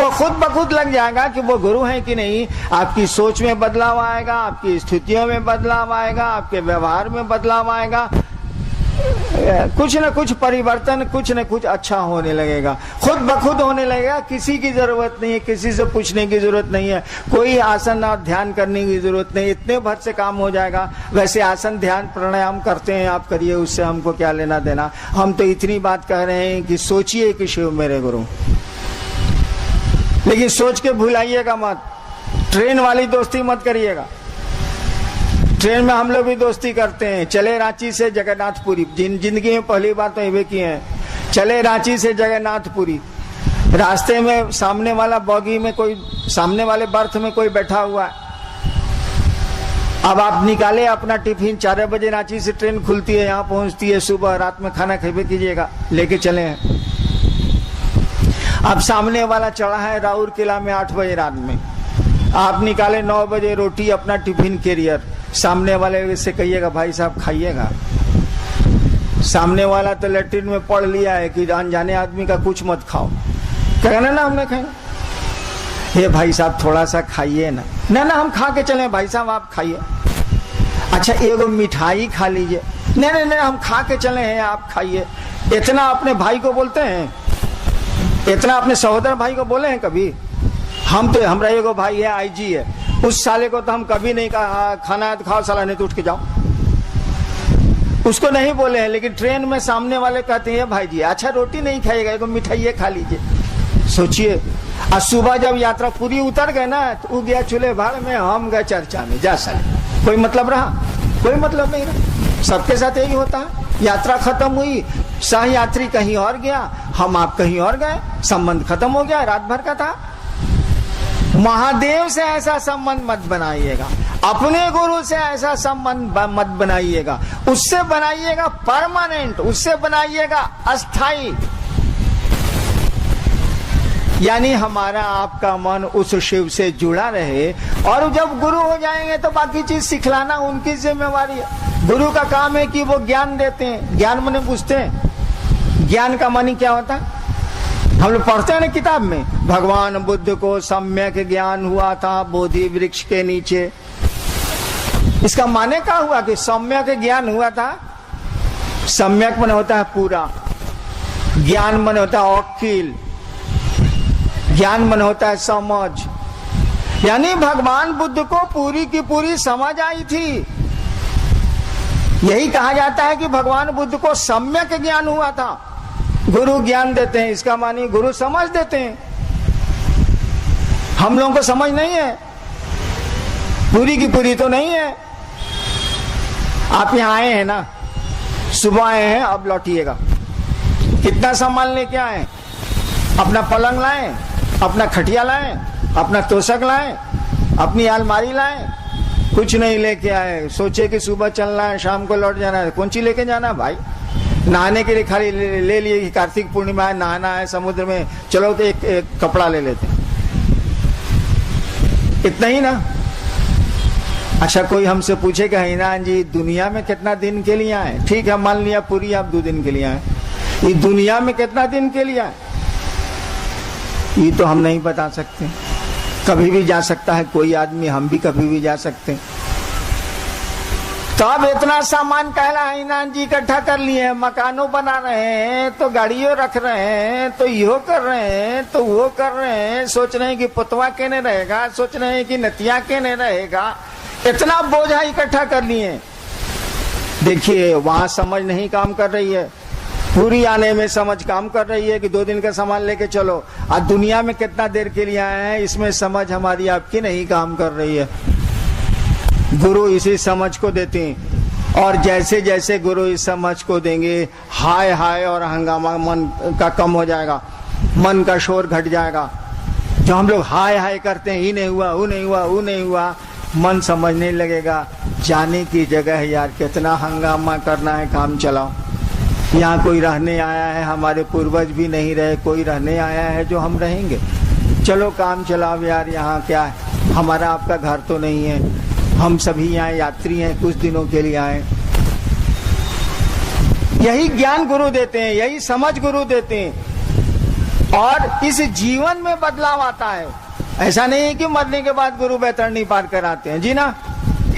आपको खुद ब खुद लग जाएगा कि वो गुरु है कि नहीं। आपकी सोच में बदलाव आएगा, आपकी स्थितियों में बदलाव आएगा, आपके व्यवहार में बदलाव आएगा, कुछ न कुछ परिवर्तन, कुछ न कुछ अच्छा होने लगेगा, खुद ब खुद होने लगेगा। किसी की जरूरत नहीं है, किसी से पूछने की जरूरत नहीं है, कोई आसन और ध्यान करने की जरूरत नहीं, इतने भर से काम हो जाएगा। वैसे आसन ध्यान प्राणायाम करते हैं, आप करिए, उससे हमको क्या लेना देना। हम तो इतनी बात कह रहे हैं कि सोचिए कि शिव मेरे गुरु, लेकिन सोच के भुलाइएगा मत। ट्रेन वाली दोस्ती मत करिएगा। ट्रेन में हम लोग भी दोस्ती करते हैं। चले रांची से जगन्नाथपुरी, जिंदगी में पहली बार तो ये किए हैं। चले रांची से जगन्नाथपुरी, रास्ते में सामने वाला बॉगी में कोई, सामने वाले बर्थ में कोई बैठा हुआ है। अब आप निकाले अपना टिफिन, 4 बजे रांची से ट्रेन खुलती है, यहाँ पहुंचती है सुबह, रात में खाना खेबे कीजिएगा, लेके चले हैं। अब सामने वाला चढ़ा है राउरकेला में 8 बजे रात में, आप निकाले 9 बजे रोटी अपना टिफिन कैरियर, सामने वाले से कहिएगा भाई साहब खाइएगा। सामने वाला तो लेटरिन में पढ़ लिया है कि अनजाने आदमी का कुछ मत खाओ, कहना ना हमने खाए, हे भाई साहब थोड़ा सा खाइए ना, ना हम खा के चले, भाई साहब आप खाइए। अच्छा एगो मिठाई खा लीजिए, नहीं हम खा के चले हैं, आप खाइए। इतना अपने भाई को बोलते हैं, इतना अपने सहोदर भाई को बोले हैं कभी? हम तो, हमरा एगो भाई है आईजी है, उस साले को तो हम कभी नहीं कहा खाना है तो खाओ, साला नहीं तो उठ के जाओ, उसको नहीं बोले हैं। लेकिन ट्रेन में सामने वाले कहते हैं भाई जी अच्छा रोटी नहीं खाइएगा, एगो मिठाई खा लीजिए। सोचिए, और सुबह जब यात्रा पूरी उतर गए ना, तो वो गया चूल्हे भाड़ में, हम गए चर्चा में। जा साले, कोई मतलब रहा? कोई मतलब नहीं रहा। सबके साथ यही होता है। यात्रा खत्म हुई, सह यात्री कहीं और गया, हम आप कहीं और गए, संबंध खत्म हो गया, रात भर का था। महादेव से ऐसा संबंध मत बनाइएगा, अपने गुरु से ऐसा संबंध मत बनाइएगा, उससे बनाइएगा परमानेंट, उससे बनाइएगा अस्थाई। यानी हमारा आपका मन उस शिव से जुड़ा रहे। और जब गुरु हो जाएंगे तो बाकी चीज सिखलाना उनकी जिम्मेवारी है। गुरु का काम है कि वो ज्ञान देते हैं। ज्ञान माने पूछते हैं, ज्ञान का मानी क्या होता है? हम लोग पढ़ते हैं ना किताब में, भगवान बुद्ध को सम्यक ज्ञान हुआ था बोधि वृक्ष के नीचे। इसका माने क्या हुआ कि सम्यक ज्ञान हुआ था? सम्यक माने होता है पूरा, ज्ञान माने होता है अकील, ज्ञान माने होता है समझ। यानी भगवान बुद्ध को पूरी की पूरी समझ आई थी। यही कहा जाता है कि भगवान बुद्ध को सम्यक ज्ञान हुआ था। गुरु ज्ञान देते हैं, इसका मानी गुरु समझ देते हैं। हम लोगों को समझ नहीं है, पूरी की पूरी तो नहीं है। आप यहाँ आए हैं ना, सुबह आए हैं, अब लौटिएगा। कितना सामान लेके आए? अपना पलंग लाएं, अपना खटिया लाएं, अपना तोशक लाएं, अपनी अलमारी लाएं, कुछ नहीं लेके आए। सोचे कि सुबह चलना है, शाम को लौट जाना है, कौन सी लेके जाना है भाई? नहाने के लिए खाली ले लिए कि कार्तिक पूर्णिमा है, नहाना है समुद्र में, चलो तो एक कपड़ा ले लेते, इतना ही ना। अच्छा कोई हमसे पूछेगा हिनान जी दुनिया में कितना दिन के लिए आए? ठीक है मान लिया पूरी आप 2 दिन के लिए आए, ये दुनिया में कितना दिन के लिए आए ये तो हम नहीं बता सकते। कभी भी जा सकता है कोई आदमी, हम भी कभी भी जा सकते हैं। तो अब इतना सामान कहला हिनान जी इकट्ठा कर लिए, मकानों बना रहे हैं, तो गाड़ियों रख रहे हैं, तो यो कर रहे हैं, तो वो कर रहे हैं, सोच रहे हैं कि पुतवा केने रहेगा, सोच रहे हैं कि नतिया केने रहेगा, इतना बोझा इकट्ठा कर लिए। देखिए वहां समझ नहीं काम कर रही है, पूरी आने में समझ काम कर रही है कि 2 दिन का सामान लेके चलो। आज दुनिया में कितना देर के लिए आए हैं, इसमें समझ हमारी आपकी नहीं काम कर रही है। गुरु इसी समझ को देते हैं, और जैसे जैसे गुरु इस समझ को देंगे, हाय हाय और हंगामा मन का कम हो जाएगा, मन का शोर घट जाएगा। जो हम लोग हाय हाय करते हैं, ये नहीं हुआ, वो नहीं हुआ, वो नहीं हुआ, मन समझने लगेगा जाने की जगह यार कितना हंगामा करना है, काम चलाओ। यहाँ कोई रहने आया है, हमारे पूर्वज भी नहीं रहे, कोई रहने आया है जो हम रहेंगे, चलो काम चलाओ यार। यहाँ क्या है, हमारा आपका घर तो नहीं है, हम सभी यहाँ यात्री हैं, कुछ दिनों के लिए आए। यही ज्ञान गुरु देते हैं, यही समझ गुरु देते हैं। और इस जीवन में बदलाव आता है। ऐसा नहीं है कि मरने के बाद गुरु बैतरणी पार कराते हैं, जी ना।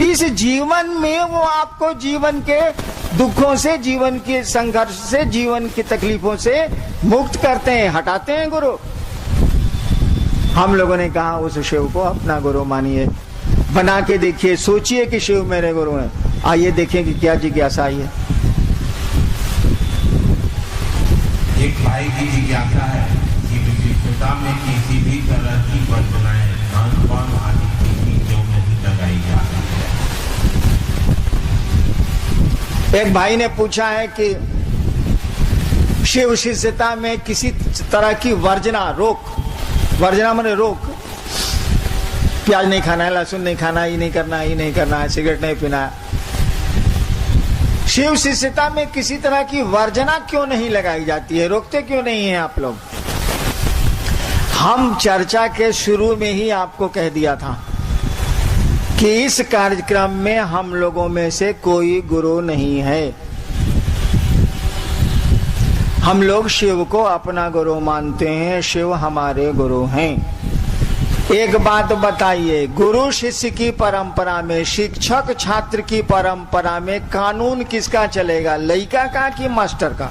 इस जीवन में वो आपको जीवन के दुखों से, जीवन के संघर्ष से, जीवन की तकलीफों से मुक्त करते हैं, हटाते हैं गुरु। हम लोगों ने कहा उस शिव को अपना गुरु मानिए, बना के देखिए, सोचिए कि शिव मेरे गुरु हैं। आइए देखें कि क्या जिज्ञासा आई है। एक भाई की जिज्ञासा है कि विशिष्टता में किसी भी तरह की वंदनाएं खान-पान आदि की चीजों में ही लगाई जा रही है। एक भाई ने पूछा है कि शिव शिष्यता में किसी तरह की वर्जना, रोक, वर्जना माने रोक, प्याज नहीं खाना है, लहसुन नहीं खाना, ये नहीं करना, ये नहीं करना है, सिगरेट नहीं पीना है। शिव शिष्यता में किसी तरह की वर्जना क्यों नहीं लगाई जाती है, रोकते क्यों नहीं है आप लोग? हम चर्चा के शुरू में ही आपको कह दिया था कि इस कार्यक्रम में हम लोगों में से कोई गुरु नहीं है। हम लोग शिव को अपना गुरु मानते हैं, शिव हमारे गुरु हैं। एक बात बताइए, गुरु शिष्य की परंपरा में, शिक्षक छात्र की परंपरा में कानून किसका चलेगा, लड़का का कि मास्टर का?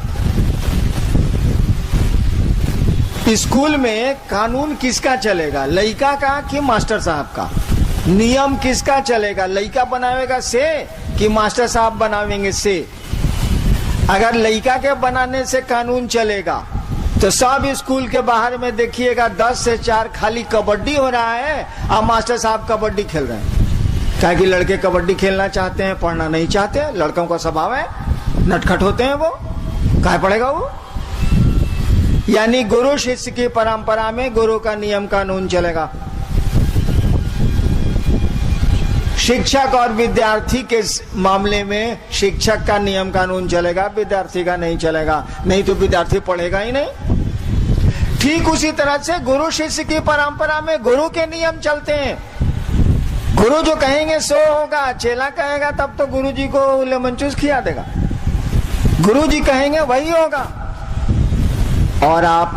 स्कूल में कानून किसका चलेगा, लड़का का कि मास्टर साहब का? नियम किसका चलेगा, लड़का बनावेगा से कि मास्टर साहब बनावेंगे से? अगर लड़का के बनाने से कानून चलेगा तो सब स्कूल के बाहर में देखिएगा 10 से 4 खाली कबड्डी हो रहा है और मास्टर साहब कबड्डी खेल रहे हैं। क्या कि लड़के कबड्डी खेलना चाहते हैं, पढ़ना नहीं चाहते। लड़कों का स्वभाव है, नटखट होते हैं, वो काहे पढ़ेगा वो? यानी गुरु शिष्य की परंपरा में गुरु का नियम कानून चलेगा। शिक्षक और विद्यार्थी के मामले में शिक्षक का नियम कानून चलेगा, विद्यार्थी का नहीं चलेगा, नहीं तो विद्यार्थी पढ़ेगा ही नहीं। ठीक उसी तरह से गुरु शिष्य की परंपरा में गुरु के नियम चलते हैं। गुरु जो कहेंगे सो होगा, चेला कहेगा तब तो गुरु जी को लेमन जूस खिला देगा। गुरु जी कहेंगे वही होगा। और आप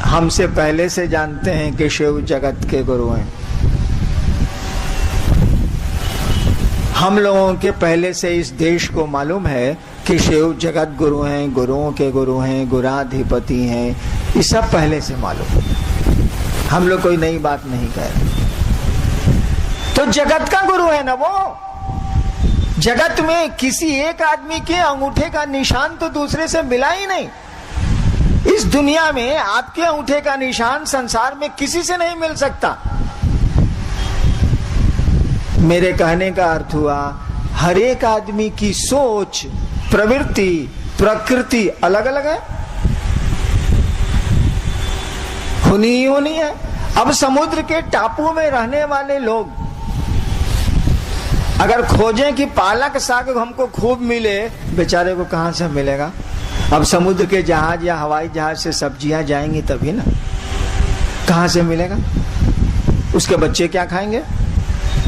हमसे पहले से जानते हैं कि शिव जगत के गुरु हैं। हम लोगों के पहले से इस देश को मालूम है कि शिव जगत गुरु हैं, गुरुओं के गुरु हैं, गुराधिपति हैं, ये सब पहले से मालूम। हम लोग कोई नई बात नहीं कह रहे। तो जगत का गुरु है ना वो। जगत में किसी एक आदमी के अंगूठे का निशान तो दूसरे से मिला ही नहीं। इस दुनिया में आपके अंगूठे का निशान संसार में किसी से नहीं मिल सकता। मेरे कहने का अर्थ हुआ, हर एक आदमी की सोच, प्रवृत्ति, प्रकृति अलग अलग है, होनी ही होनी है। अब समुद्र के टापू में रहने वाले लोग अगर खोजें कि पालक साग हमको खूब मिले, बेचारे को कहां से मिलेगा? अब समुद्र के जहाज या हवाई जहाज से सब्जियां जाएंगी तभी ना, कहां से मिलेगा? उसके बच्चे क्या खाएंगे?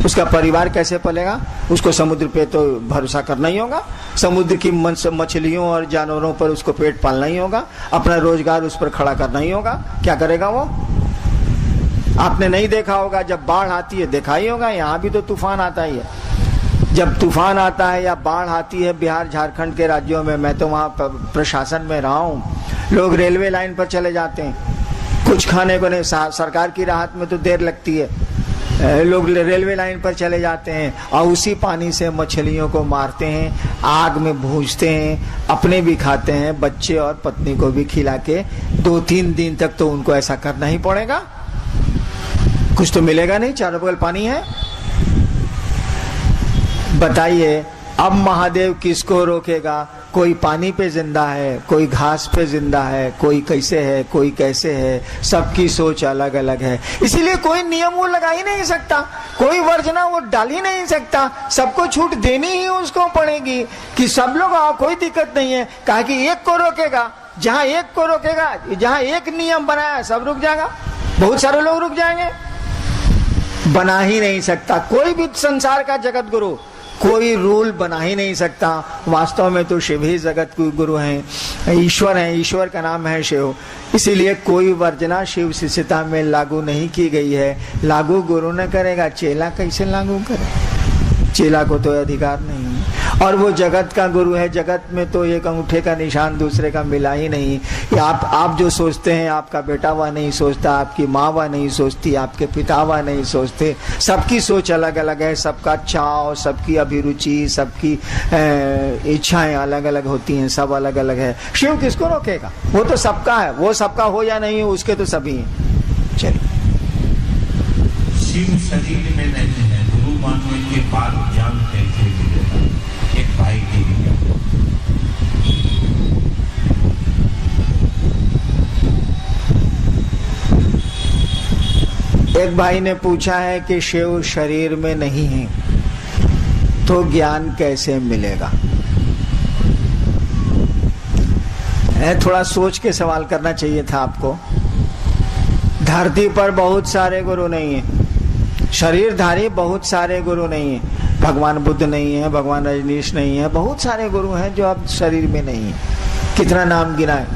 उसका परिवार कैसे पलेगा? उसको समुद्र पे तो भरोसा करना ही होगा, समुद्र की मछलियों और जानवरों पर उसको पेट पालना ही होगा, अपना रोजगार उस पर खड़ा करना ही होगा। क्या करेगा वो? आपने नहीं देखा होगा, जब बाढ़ आती है, देखा ही होगा, यहाँ भी तो तूफान आता ही है। जब तूफान आता है या बाढ़ आती है बिहार झारखंड के राज्यों में, मैं तो वहाँ प्रशासन में रहा हूँ, लोग रेलवे लाइन पर चले जाते हैं, कुछ खाने को नहीं। सरकार की राहत में तो देर लगती है, लोग रेलवे लाइन पर चले जाते हैं और उसी पानी से मछलियों को मारते हैं, आग में भूंजते हैं, अपने भी खाते हैं, बच्चे और पत्नी को भी खिला के 2-3 दिन तक तो उनको ऐसा करना ही पड़ेगा। कुछ तो मिलेगा नहीं, चारों बगल पानी है। बताइए अब महादेव किसको रोकेगा? कोई पानी पे जिंदा है, कोई घास पे जिंदा है, कोई कैसे है, कोई कैसे है, सबकी सोच अलग अलग है। इसीलिए कोई नियम वो लगा ही नहीं सकता, कोई वर्जना वो डाल ही नहीं सकता, सबको छूट देनी ही उसको पड़ेगी कि सब लोग आओ, कोई दिक्कत नहीं है। कहा कि एक को रोकेगा, जहां एक को रोकेगा, जहां एक नियम बनाया सब रुक जाएगा, बहुत सारे लोग रुक जाएंगे। बना ही नहीं सकता कोई भी संसार का जगत गुरु, कोई रूल बना ही नहीं सकता। वास्तव में तो शिव ही जगत के गुरु हैं, ईश्वर हैं, ईश्वर का नाम है शिव। इसीलिए कोई वर्जना शिव शिष्यता में लागू नहीं की गई है। लागू गुरु न करेगा, चेला कैसे लागू करे? चेला को तो अधिकार नहीं है। और वो जगत का गुरु है। जगत में तो एक अंगूठे का निशान दूसरे का मिला ही नहीं। आप जो सोचते हैं आपका बेटा वह नहीं सोचता, आपकी माँ वह नहीं सोचती, आपके पिता वह नहीं सोचते। सबकी सोच अलग अलग है, सबका चाव, सबकी अभिरुचि, सबकी इच्छाएं अलग अलग होती हैं, सब अलग अलग है। शिव किसको रोकेगा? वो तो सबका है, वो सबका हो या नहीं हो उसके तो सभी हैं। चलिए, शिव शरीर में नहीं है, गुरु मानने के बाद ज्ञान कैसे मिलेगा? एक भाई की एक भाई ने पूछा है कि शिव शरीर में नहीं है तो ज्ञान कैसे मिलेगा? थोड़ा सोच के सवाल करना चाहिए था आपको। धरती पर बहुत सारे गुरु नहीं है, शरीरधारी बहुत सारे गुरु नहीं है। भगवान बुद्ध नहीं है, भगवान रजनीश नहीं है, बहुत सारे गुरु हैं जो अब शरीर में नहीं है। कितना नाम गिनाए।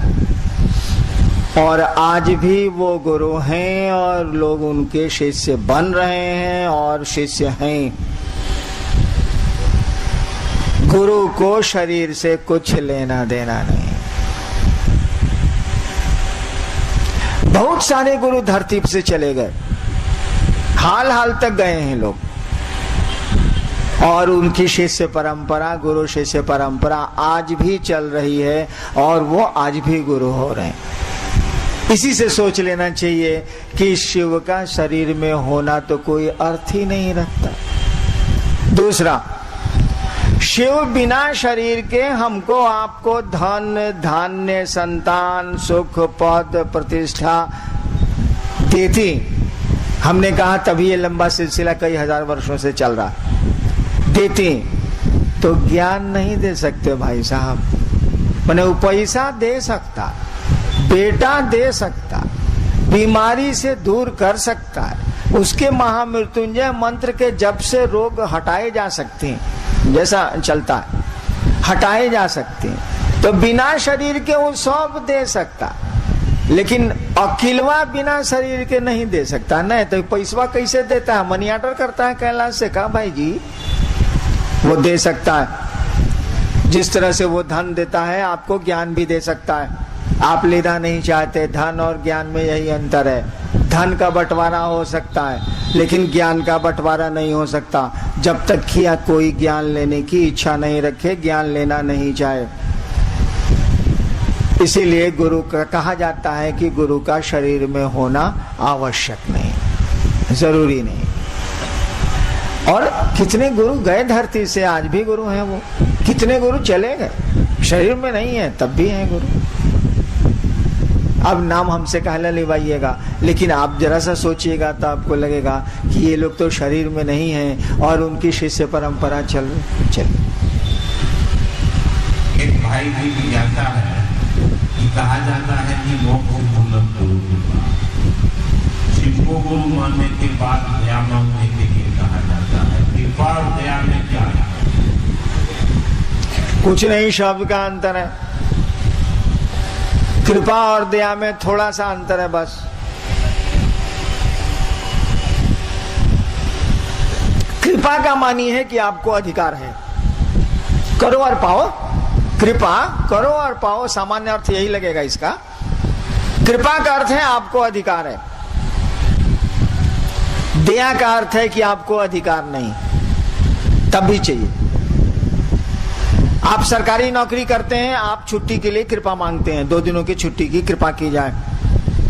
और आज भी वो गुरु हैं और लोग उनके शिष्य बन रहे हैं और शिष्य हैं। गुरु को शरीर से कुछ लेना देना नहीं। बहुत सारे गुरु धरती से चले गए, हाल हाल तक गए हैं लोग, और उनकी शिष्य परंपरा, गुरु शिष्य परंपरा आज भी चल रही है और वो आज भी गुरु हो रहे हैं। इसी से सोच लेना चाहिए कि शिव का शरीर में होना तो कोई अर्थ ही नहीं रखता। दूसरा, शिव बिना शरीर के हमको आपको धन धान्य संतान सुख पद प्रतिष्ठा देती। हमने कहा तभी ये लंबा सिलसिला कई हजार वर्षों से चल रहा। देती तो ज्ञान नहीं दे सकते भाई साहब। मैंने वो पैसा दे सकता, बेटा दे सकता, बीमारी से दूर कर सकता है, उसके महामृत्युंजय मंत्र के जप से रोग हटाए जा सकते हैं, जैसा चलता है हटाए जा सकते हैं। तो बिना शरीर के वो सब दे सकता, लेकिन अकिलवा बिना शरीर के नहीं दे सकता। नहीं तो पैसवा कैसे देता है? मनी ऑर्डर करता है कैलाश से। कहा भाई जी वो दे सकता है। जिस तरह से वो धन देता है आपको ज्ञान भी दे सकता है। आप लेना नहीं चाहते, धन और ज्ञान में यही अंतर है। धन का बंटवारा हो सकता है लेकिन ज्ञान का बंटवारा नहीं हो सकता जब तक कि कोई ज्ञान लेने की इच्छा नहीं रखे, ज्ञान लेना नहीं चाहे। इसीलिए गुरु का कहा जाता है कि गुरु का शरीर में होना आवश्यक नहीं, जरूरी नहीं। और कितने गुरु गए धरती से, आज भी गुरु हैं वो। कितने गुरु चले गए, शरीर में नहीं है तब भी हैं गुरु। अब नाम हमसे कहला लिवाइएगा, लेकिन आप जरा सा सोचिएगा तो आपको लगेगा कि ये लोग तो शरीर में नहीं हैं और उनकी शिष्य परंपरा चल। एक भाई भी जिज्ञासा है कि कहा जाता है कि मोक्ष मूलम गुरु कृपा। शिव को गुरु मानने के बाद दया मांगने के लिए कहा जाता है। कृपा और दया में क्या है? कुछ नहीं, शब्द का अंतर है। कृपा और दया में थोड़ा सा अंतर है बस। कृपा का मानी है कि आपको अधिकार है, करो और पाओ। कृपा करो और पाओ, सामान्य अर्थ यही लगेगा इसका। कृपा का अर्थ है आपको अधिकार है, दया का अर्थ है कि आपको अधिकार नहीं, तब भी चाहिए। आप सरकारी नौकरी करते हैं, आप छुट्टी के लिए कृपा मांगते हैं, 2 दिनों की छुट्टी की कृपा की जाए।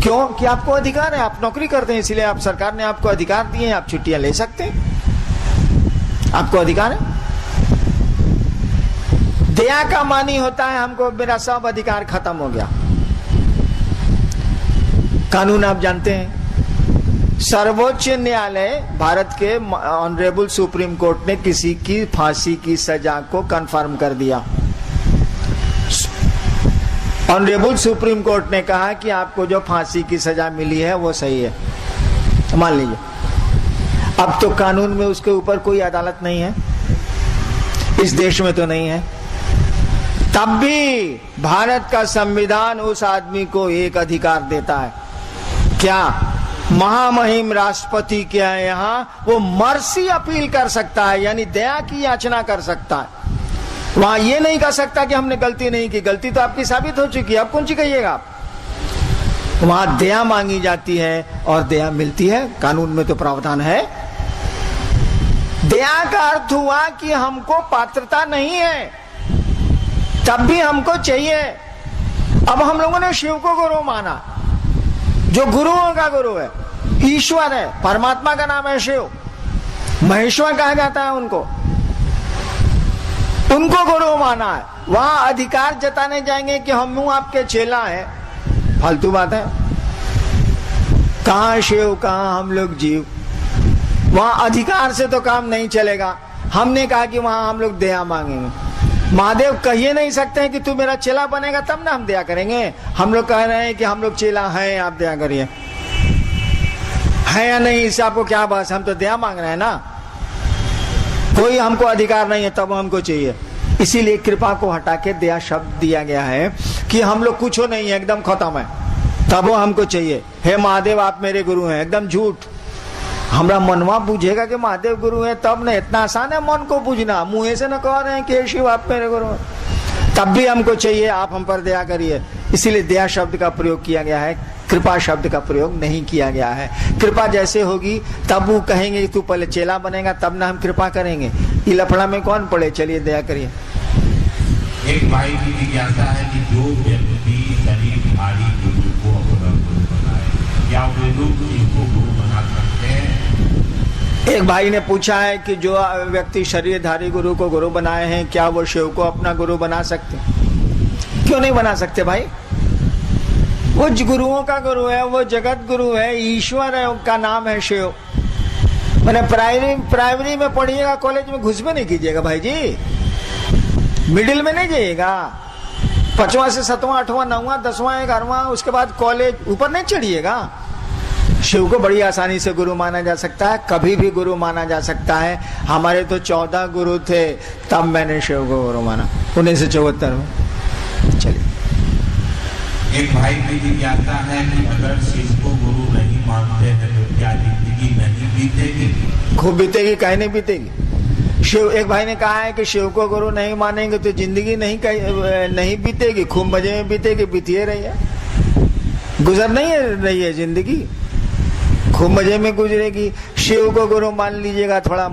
क्यों? कि आपको अधिकार है, आप नौकरी करते हैं, इसलिए आप सरकार ने आपको अधिकार दिए हैं, आप छुट्टियां ले सकते हैं, आपको अधिकार है। दया का मानी होता है हमको मेरा सब अधिकार खत्म हो गया। कानून आप जानते हैं, सर्वोच्च न्यायालय भारत के ऑनरेबल सुप्रीम कोर्ट ने किसी की फांसी की सजा को कंफर्म कर दिया। ऑनरेबल सुप्रीम कोर्ट ने कहा कि आपको जो फांसी की सजा मिली है वो सही है, मान लीजिए। अब तो कानून में उसके ऊपर कोई अदालत नहीं है, इस देश में तो नहीं है। तब भी भारत का संविधान उस आदमी को एक अधिकार देता है, क्या? महामहिम राष्ट्रपति क्या है यहाँ, वो मर्सी अपील कर सकता है, यानी दया की याचना कर सकता है। वहां ये नहीं कह सकता कि हमने गलती नहीं की, गलती तो आपकी साबित हो चुकी है, अब कौन सी कहिएगा आप? वहां दया मांगी जाती है और दया मिलती है, कानून में तो प्रावधान है। दया का अर्थ हुआ कि हमको पात्रता नहीं है, तब भी हमको चाहिए। अब हम लोगों ने शिव को गुरु माना, जो गुरुओं का गुरु है, ईश्वर है, परमात्मा का नाम है शिव, महेश्वर कहा जाता है उनको गुरु माना है। वहां अधिकार जताने जाएंगे कि हम आपके चेला हैं, फालतू बात है। कहां शिव, कहां हम लोग जीव। वहां अधिकार से तो काम नहीं चलेगा। हमने कहा कि वहां हम लोग दया मांगेंगे। महादेव कहिए नहीं सकते हैं कि तू मेरा चेला बनेगा तब ना हम दया करेंगे। हम लोग कह रहे हैं कि हम लोग चेला हैं, आप दया करिए। है या नहीं, इससे आपको क्या बस, हम तो दया मांग रहे हैं ना। कोई हमको अधिकार नहीं है, तब हमको चाहिए। इसीलिए कृपा को हटा के दया शब्द दिया गया है कि हम लोग कुछ नहीं है, एकदम खत्म है, तब वो हमको चाहिए। हे महादेव आप मेरे गुरु हैं, एकदम झूठ। हमारा मनवा बुझेगा कि महादेव गुरु है तब ना, इतना आसान है मन को बुझना। मुंह से न कह रहे हैं कि शिव आप मेरे गुरु हैं, तब भी हमको चाहिए, आप हम पर दया करिए। इसीलिए दया शब्द का प्रयोग किया गया है, कृपा शब्द का प्रयोग नहीं किया गया है। कृपा जैसे होगी तब वो कहेंगे कि तू पहले चेला बनेगा तब ना हम कृपा करेंगे। ये लफड़ा में कौन पड़े, चलिए दया करिए। एक भाई की जिज्ञासा है कि जो व्यक्ति शरीरधारी गुरु को अपना गुरु बनाए, क्या वे लोग इनको गुरु बना सकते हैं? एक भाई ने पूछा है कि जो व्यक्ति शरीरधारी गुरु को गुरु बनाए हैं, क्या वो शिव को अपना गुरु बना सकते? क्यों नहीं बना सकते भाई? वो गुरुओं का गुरु है, वो जगत गुरु है, ईश्वर है, उनका नाम है शिव। मैंने प्राइमरी में पढ़िएगा, कॉलेज में घुस में नहीं कीजिएगा भाई जी, मिडिल में नहीं जाइएगा। 5वां से 7वां 8वां 9वां 10वां 11वां, उसके बाद कॉलेज, ऊपर नहीं चढ़िएगा। शिव को बड़ी आसानी से गुरु माना जा सकता है, कभी भी गुरु माना जा सकता है। हमारे तो 14 गुरु थे, तब मैंने शिव को गुरु माना 1974 में। चलिए, एक भाई की जिज्ञासा है कि अगर शिव को गुरु नहीं मानते हैं तो क्या जिंदगी नहीं बीतेगी? खूब बीतेगी, काहे नहीं बीतेगी। शिव, एक भाई ने कहा है कि शिव को गुरु नहीं मानेंगे तो जिंदगी नहीं बीतेगी, खूब मजे में बीतेगी। बीतिए रही है, गुजर नहीं रही है जिंदगी, खूब मजे में गुजरेगी। शिव को गुरु मान लीजिएगा, थोड़ा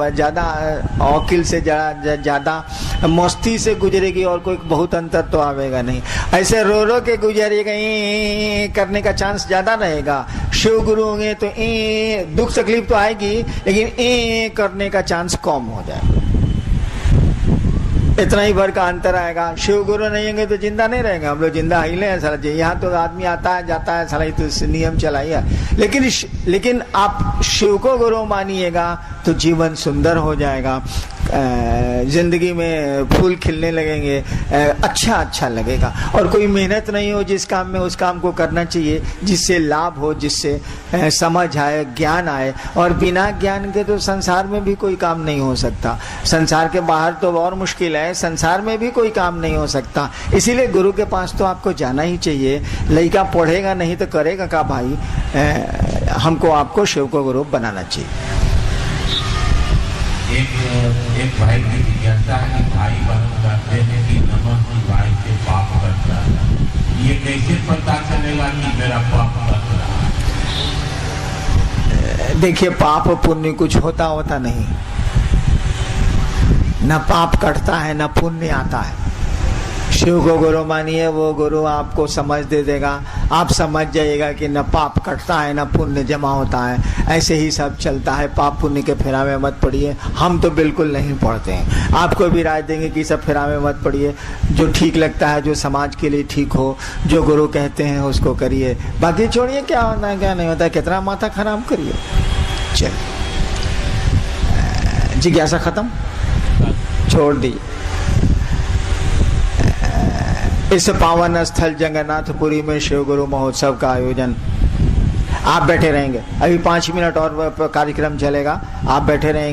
ज्यादा औकिल से ज्यादा मस्ती से गुजरेगी, और कोई बहुत अंतर तो आवेगा नहीं। ऐसे रो रो के गुजरेगा, करने का चांस ज्यादा रहेगा। शिव गुरु होंगे तो दुख तकलीफ तो आएगी, लेकिन करने का चांस कम हो जाएगा। इतना ही भर का अंतर आएगा। शिव गुरु नहीं होंगे तो जिंदा नहीं रहेंगे, हम लोग जिंदा हिले हैं साला। यहाँ तो आदमी आता है जाता है साला, तो नियम चलाइए। लेकिन आप शिव को गुरु मानिएगा तो जीवन सुंदर हो जाएगा, जिंदगी में फूल खिलने लगेंगे, अच्छा लगेगा। और कोई मेहनत नहीं हो जिस काम में, उस काम को करना चाहिए जिससे लाभ हो, जिससे समझ आए, ज्ञान आए। और बिना ज्ञान के तो संसार में भी कोई काम नहीं हो सकता। संसार के बाहर तो और मुश्किल है, संसार में भी कोई काम नहीं हो सकता। इसीलिए गुरु के पास तो आपको जाना ही चाहिए। लड़का पढ़ेगा नहीं तो करेगा क्या भाई? हमको आपको शिव को गुरु बनाना चाहिए। एक भाई की जिज्ञासा है कि भाई बहन कहते हैं कि नमक की भाई से पाप करता है, ये कैसे पता चलेगा कि मेरा पाप कर रहा है? देखिए, पाप पुण्य कुछ होता नहीं, न पाप कटता है न पुण्य आता है। शिव को गुरु मानिए, वो गुरु आपको समझ दे देगा। आप समझ जाइएगा कि न पाप कटता है न पुण्य जमा होता है। ऐसे ही सब चलता है, पाप पुण्य के फेरा में मत पड़िए। हम तो बिल्कुल नहीं पढ़ते हैं, आपको भी राय देंगे कि सब फेरा में मत पड़िए। जो ठीक लगता है, जो समाज के लिए ठीक हो, जो गुरु कहते हैं उसको करिए, बाकी छोड़िए क्या होना है क्या नहीं होता है, कितना माथा खराब करिए। चलिए, जिज्ञासा खत्म, छोड़ दीजिए। इस पावन स्थल जगन्नाथपुरी में शिव गुरु महोत्सव का आयोजन, आप बैठे रहेंगे, अभी 5 मिनट और कार्यक्रम चलेगा, आप बैठे रहेंगे।